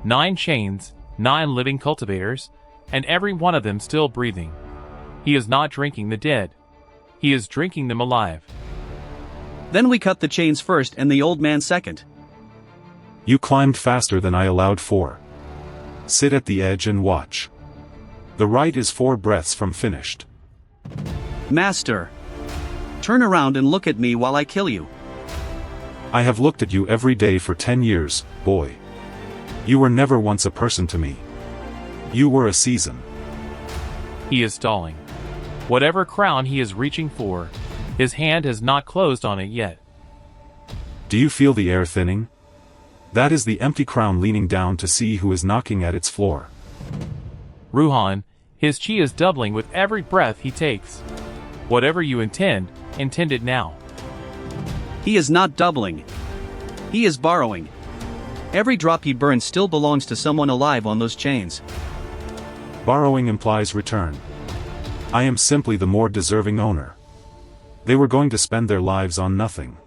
9 chains, 9 living cultivators, and every one of them still breathing. He is not drinking the dead. He is drinking them alive. Then we cut the chains first and the old man second. You climbed faster than I allowed for. Sit at the edge and watch. The right is 4 breaths from finished. Master. Turn around and look at me while I kill you. I have looked at you every day for 10 years, boy. You were never once a person to me. You were a season. He is stalling. Whatever crown he is reaching for, his hand has not closed on it yet. Do you feel the air thinning? That is the empty crown leaning down to see who is knocking at its floor. Ru-han, his chi is doubling with every breath he takes. Whatever you intend it now. He is not doubling. He is borrowing. Every drop he burns still belongs to someone alive on those chains. Borrowing implies return. I am simply the more deserving owner. They were going to spend their lives on nothing.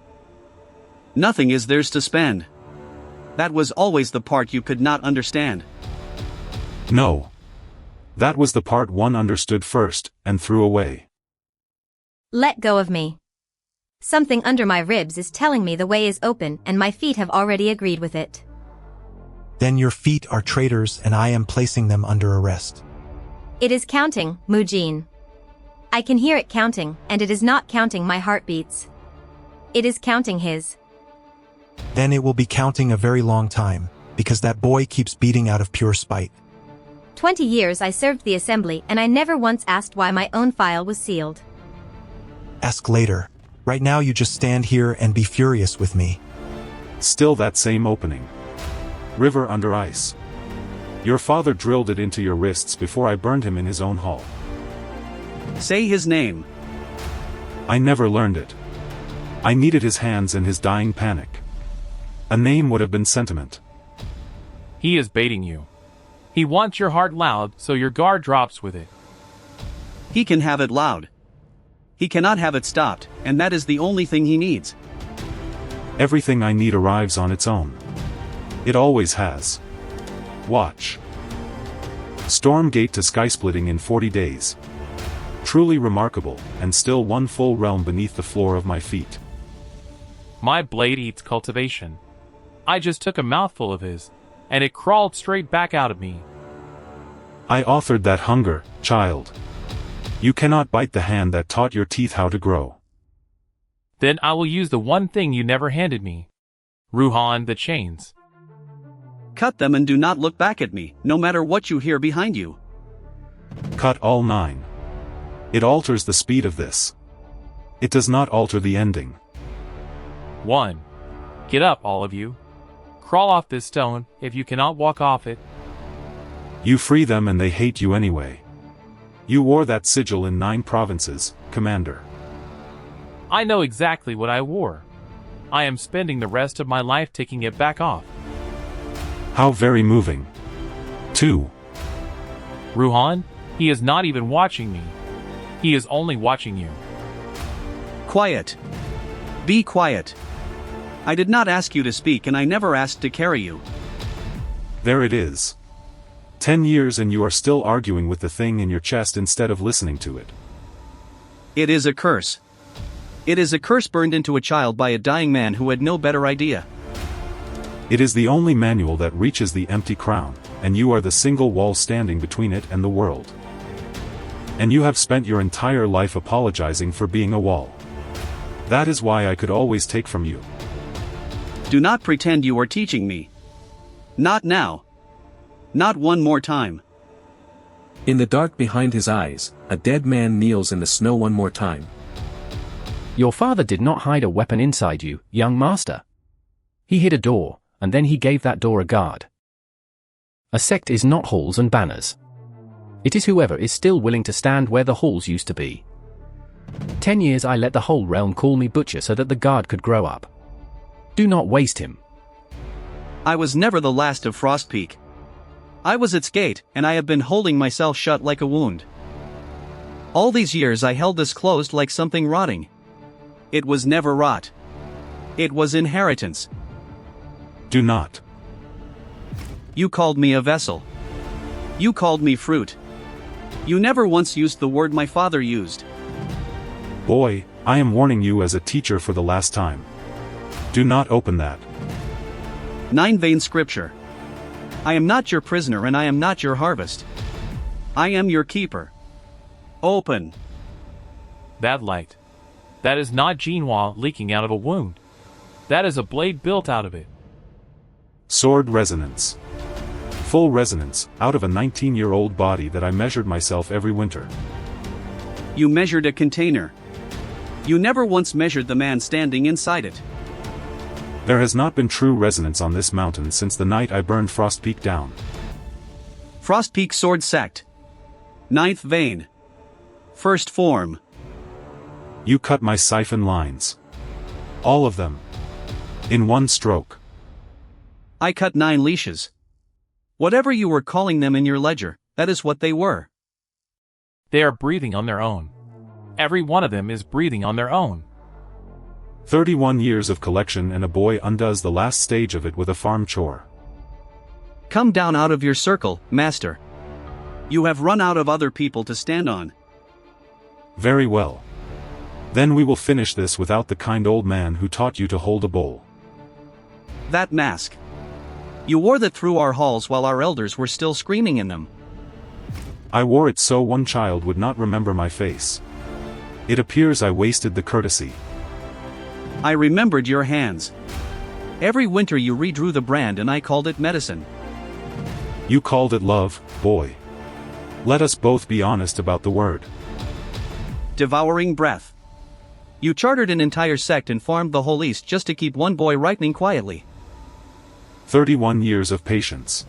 Nothing is theirs to spend. That was always the part you could not understand. No. That was the part one understood first, and threw away. Let go of me. Something under my ribs is telling me the way is open and my feet have already agreed with it. Then your feet are traitors and I am placing them under arrest. It is counting, Mujin. I can hear it counting, and it is not counting my heartbeats. It is counting his. Then it will be counting a very long time, because that boy keeps beating out of pure spite. 20 years I served the assembly and I never once asked why my own file was sealed. Ask later. Right now you just stand here and be furious with me. Still that same opening. River under ice. Your father drilled it into your wrists before I burned him in his own hall. Say his name. I never learned it. I needed his hands in his dying panic. A name would have been sentiment. He is baiting you. He wants your heart loud so your guard drops with it. He can have it loud. He cannot have it stopped, and that is the only thing he needs. Everything I need arrives on its own. It always has. Watch. Storm gate to sky splitting in 40 days. Truly remarkable, and still one full realm beneath the floor of my feet. My blade eats cultivation. I just took a mouthful of his, and it crawled straight back out of me. I authored that hunger, child. You cannot bite the hand that taught your teeth how to grow. Then I will use the one thing you never handed me. Ru-han, the chains. Cut them and do not look back at me, no matter what you hear behind you. Cut all 9. It alters the speed of this. It does not alter the ending. 1. Get up, all of you. Crawl off this stone, if you cannot walk off it. You free them and they hate you anyway. You wore that sigil in 9 provinces, Commander. I know exactly what I wore. I am spending the rest of my life taking it back off. How very moving. 2. Ru-han, he is not even watching me. He is only watching you. Quiet. Be quiet. I did not ask you to speak and I never asked to carry you. There it is. 10 years and you are still arguing with the thing in your chest instead of listening to it. It is a curse. It is a curse burned into a child by a dying man who had no better idea. It is the only manual that reaches the empty crown, and you are the single wall standing between it and the world. And you have spent your entire life apologizing for being a wall. That is why I could always take from you. Do not pretend you are teaching me. Not now. Not one more time. In the dark behind his eyes, a dead man kneels in the snow one more time. Your father did not hide a weapon inside you, young master. He hid a door, and then he gave that door a guard. A sect is not halls and banners. It is whoever is still willing to stand where the halls used to be. 10 years I let the whole realm call me butcher so that the guard could grow up. Do not waste him. I was never the last of Frostpeak. I was its gate, and I have been holding myself shut like a wound. All these years I held this closed like something rotting. It was never rot. It was inheritance. Do not. You called me a vessel. You called me fruit. You never once used the word my father used. Boy, I am warning you as a teacher for the last time. Do not open that. 9 Vain Scripture. I am not your prisoner and I am not your harvest. I am your keeper. Open. That light. That is not Jinhua leaking out of a wound. That is a blade built out of it. Sword resonance. Full resonance, out of a 19-year-old body that I measured myself every winter. You measured a container. You never once measured the man standing inside it. There has not been true resonance on this mountain since the night I burned Frostpeak down. Frostpeak Sword Sect. 9th Vein. First Form. You cut my siphon lines. All of them. In one stroke. I cut 9 leashes. Whatever you were calling them in your ledger, that is what they were. They are breathing on their own. Every one of them is breathing on their own. 31 years of collection and a boy undoes the last stage of it with a farm chore. Come down out of your circle, master. You have run out of other people to stand on. Very well. Then we will finish this without the kind old man who taught you to hold a bowl. That mask. You wore that through our halls while our elders were still screaming in them. I wore it so one child would not remember my face. It appears I wasted the courtesy. I remembered your hands. Every winter you redrew the brand and I called it medicine. You called it love, boy. Let us both be honest about the word. Devouring breath. You chartered an entire sect and farmed the whole East just to keep one boy ripening quietly. 31 years of patience.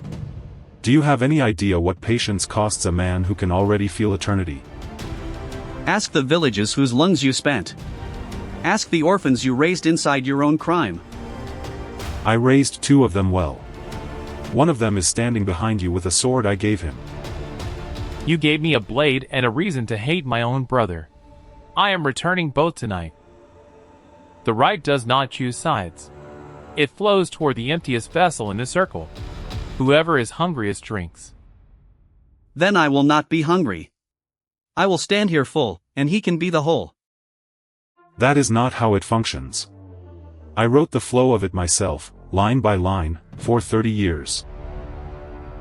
Do you have any idea what patience costs a man who can already feel eternity? Ask the villages whose lungs you spent. Ask the orphans you raised inside your own crime. I raised 2 of them well. One of them is standing behind you with a sword I gave him. You gave me a blade and a reason to hate my own brother. I am returning both tonight. The right does not choose sides. It flows toward the emptiest vessel in the circle. Whoever is hungriest drinks. Then I will not be hungry. I will stand here full, and he can be the whole. That is not how it functions. I wrote the flow of it myself, line by line, for 30 years.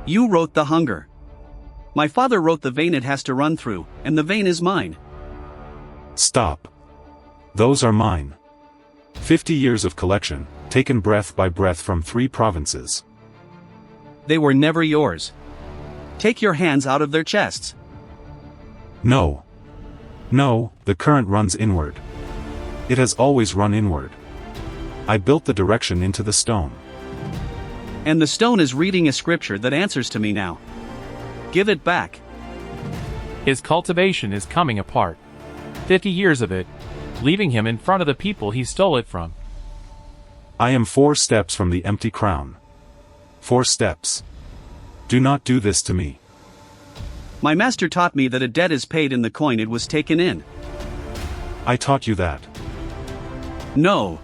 You wrote the hunger. My father wrote the vein it has to run through, and the vein is mine. Stop. Those are mine. 50 years of collection, taken breath by breath from 3 provinces. They were never yours. Take your hands out of their chests. No. No, the current runs inward. It has always run inward. I built the direction into the stone. And the stone is reading a scripture that answers to me now. Give it back. His cultivation is coming apart. 50 years of it, leaving him in front of the people he stole it from. I am 4 steps from the empty crown. 4 steps. Do not do this to me. My master taught me that a debt is paid in the coin it was taken in. I taught you that. No.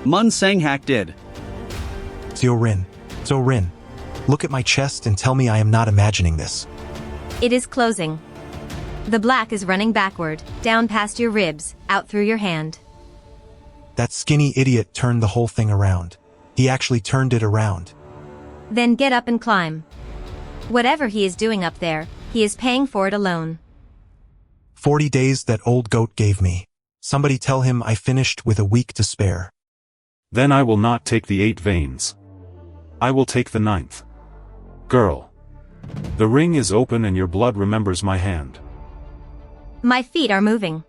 Mun Sang-hak did. Rin, look at my chest and tell me I am not imagining this. It is closing. The black is running backward, down past your ribs, out through your hand. That skinny idiot turned the whole thing around. He actually turned it around. Then get up and climb. Whatever he is doing up there, he is paying for it alone. 40 days that old goat gave me. Somebody tell him I finished with a week to spare. Then I will not take the 8 veins. I will take the 9th. Girl. The ring is open and your blood remembers my hand. My feet are moving.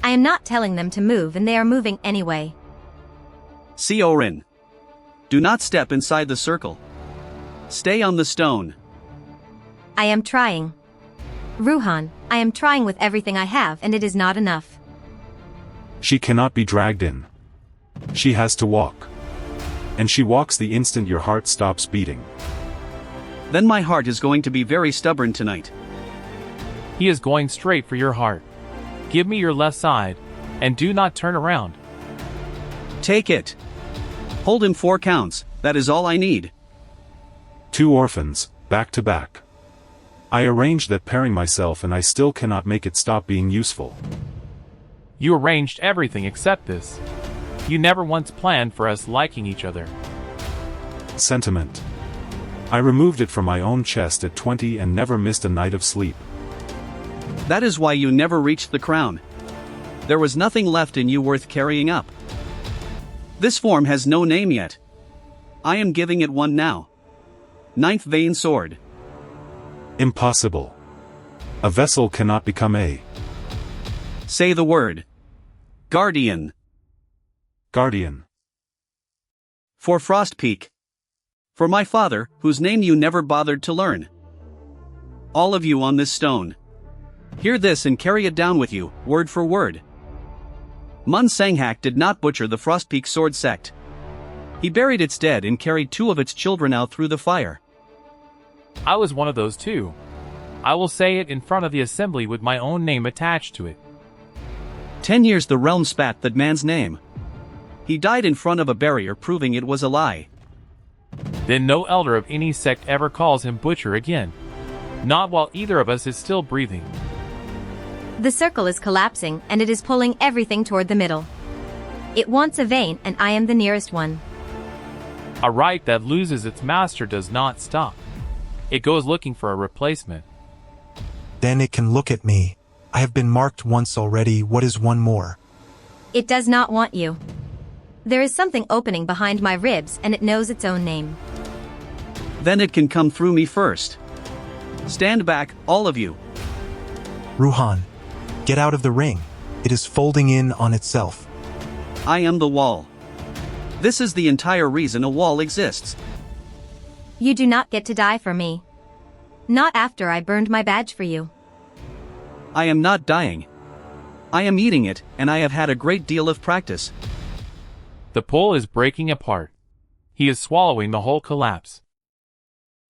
I am not telling them to move and they are moving anyway. Rin. Do not step inside the circle. Stay on the stone. I am trying. Ru-han, I am trying with everything I have and it is not enough. She cannot be dragged in. She has to walk. And she walks the instant your heart stops beating. Then my heart is going to be very stubborn tonight. He is going straight for your heart. Give me your left side, and do not turn around. Take it. Hold him 4 counts, that is all I need. 2 orphans, back to back. I arranged that pairing myself and I still cannot make it stop being useful. You arranged everything except this. You never once planned for us liking each other. Sentiment. I removed it from my own chest at 20 and never missed a night of sleep. That is why you never reached the crown. There was nothing left in you worth carrying up. This form has no name yet. I am giving it one now. 9th vein sword. Impossible. A vessel cannot become a Say the word. Guardian. guardian. For Frostpeak. For my father, whose name you never bothered to learn. All of you on this stone. Hear this and carry it down with you, word for word. Mun Sanghak did not butcher the Frostpeak Sword Sect. He buried its dead and carried 2 of its children out through the fire. I was one of those too. I will say it in front of the assembly with my own name attached to it. 10 years the realm spat that man's name. He died in front of a barrier proving it was a lie. Then no elder of any sect ever calls him butcher again. Not while either of us is still breathing. The circle is collapsing and it is pulling everything toward the middle. It wants a vein and I am the nearest one. A right that loses its master does not stop. It goes looking for a replacement. Then it can look at me. I have been marked once already, what is one more? It does not want you. There is something opening behind my ribs and it knows its own name. Then it can come through me first. Stand back, all of you. Ru-han. Get out of the ring. It is folding in on itself. I am the wall. This is the entire reason a wall exists. You do not get to die for me. Not after I burned my badge for you. I am not dying. I am eating it, and I have had a great deal of practice. The pole is breaking apart. He is swallowing the whole collapse.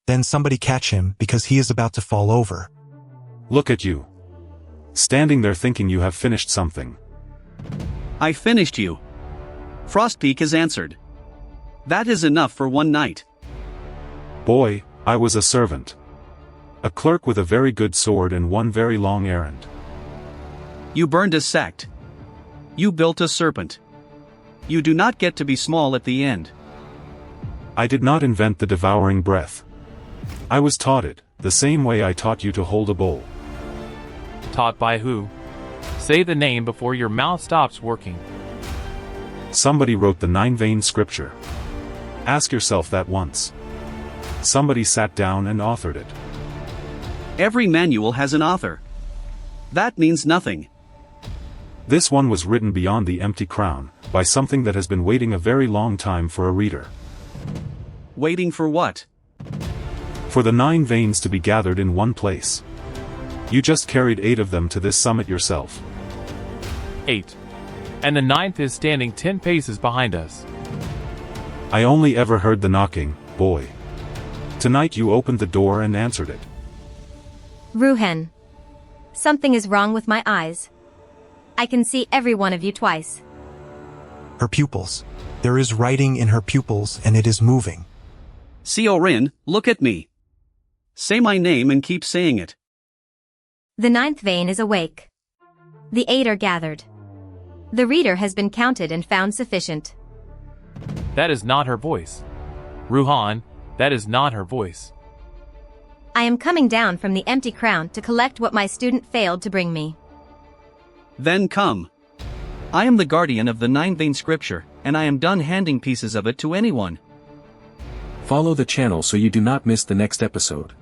Then somebody catch him because he is about to fall over. Look at you. Standing there thinking you have finished something. I finished you. Frostpeak has answered. That is enough for one night. Boy, I was a servant. A clerk with a very good sword and one very long errand. You burned a sect. You built a serpent. You do not get to be small at the end. I did not invent the devouring breath. I was taught it, the same way I taught you to hold a bowl. Taught by who? Say the name before your mouth stops working. Somebody wrote the 9-vein scripture. Ask yourself that once. Somebody sat down and authored it. Every manual has an author. That means nothing. This one was written beyond the empty crown, by something that has been waiting a very long time for a reader. Waiting for what? For the 9 veins to be gathered in one place. You just carried 8 of them to this summit yourself. 8. And the 9th is standing 10 paces behind us. I only ever heard the knocking, boy. Tonight you opened the door and answered it. Ru-han. Something is wrong with my eyes. I can see every one of you twice. Her pupils. There is writing in her pupils and it is moving. Cheon, look at me. Say my name and keep saying it. The 9th vein is awake. The 8 are gathered. The reader has been counted and found sufficient. That is not her voice. Ru-han, that is not her voice. I am coming down from the empty crown to collect what my student failed to bring me. Then come. I am the guardian of the 9-vein scripture, and I am done handing pieces of it to anyone. Follow the channel so you do not miss the next episode.